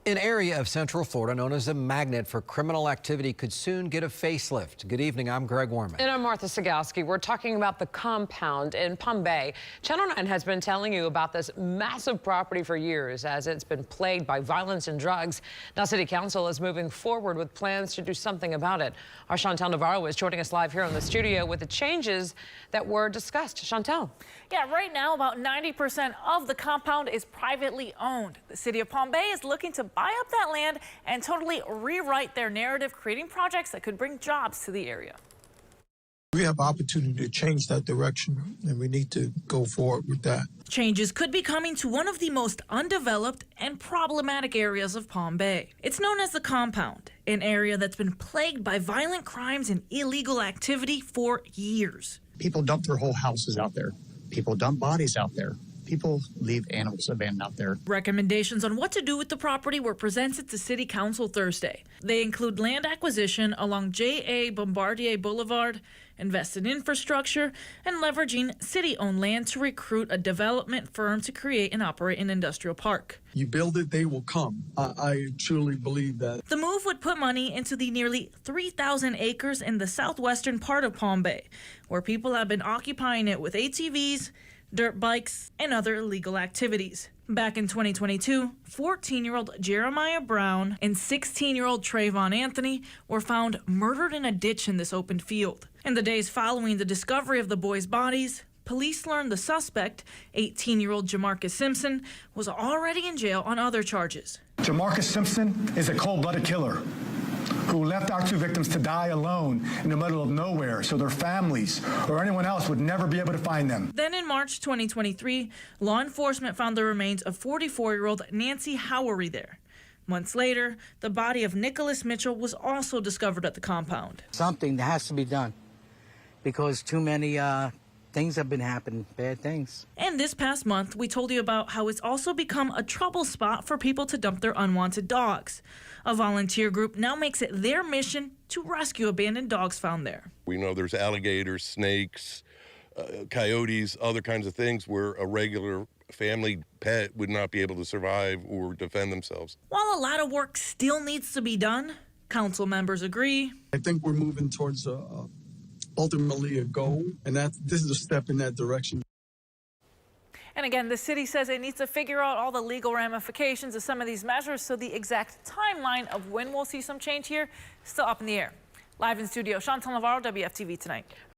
An area of Central Florida known as a magnet for criminal activity could soon get a facelift. Good evening, I'm Greg Warman. And I'm Martha Sagowski. We're talking about the compound in Palm Bay. Channel 9 has been telling you about this massive property for years as it's been plagued by violence and drugs. Now City Council is moving forward with plans to do something about it. Our Chantel Navarro is joining us live here in the studio with the changes that were discussed. Chantel. Yeah, right now about 90% of the compound is privately owned. The city of Palm Bay is looking to buy up that land and totally rewrite their narrative, creating projects that could bring jobs to the area. We have opportunity to change that direction, and we need to go forward with that. Changes could be coming to one of the most undeveloped and problematic areas of Palm Bay. It's known as the compound, an area that's been plagued by violent crimes and illegal activity for years. People dump their whole houses out there. People dump bodies out there. People leave animals abandoned out there. Recommendations on what to do with the property were presented to City Council Thursday. They include land acquisition along J.A. Bombardier Boulevard, invest in infrastructure, and leveraging city-owned land to recruit a development firm to create and operate an industrial park. You build it, they will come. I truly believe that. The move would put money into the nearly 3,000 acres in the southwestern part of Palm Bay, where people have been occupying it with ATVs, dirt bikes, and other illegal activities. Back in 2022, 14-year-old Jeremiah Brown and 16-year-old Trayvon Anthony were found murdered in a ditch in this open field. In the days following the discovery of the boys' bodies, police learned the suspect, 18-year-old Jamarcus Simpson, was already in jail on other charges. Jamarcus Simpson is a cold-blooded killer who left our two victims to die alone in the middle of nowhere so their families or anyone else would never be able to find them. Then in March 2023, law enforcement found the remains of 44-year-old Nancy Howery there. Months later, the body of Nicholas Mitchell was also discovered at the compound. Something has to be done because too many things have been happening, bad things. And this past month, we told you about how it's also become a trouble spot for people to dump their unwanted dogs. A volunteer group now makes it their mission to rescue abandoned dogs found there. We know there's alligators, snakes, coyotes, other kinds of things where a regular family pet would not be able to survive or defend themselves. While a lot of work still needs to be done, council members agree. I think we're moving towards ultimately a goal, and this is a step in that direction. And again, the city says it needs to figure out all the legal ramifications of some of these measures, so the exact timeline of when we'll see some change here is still up in the air. Live in studio, Chantel Navarro, WFTV Tonight.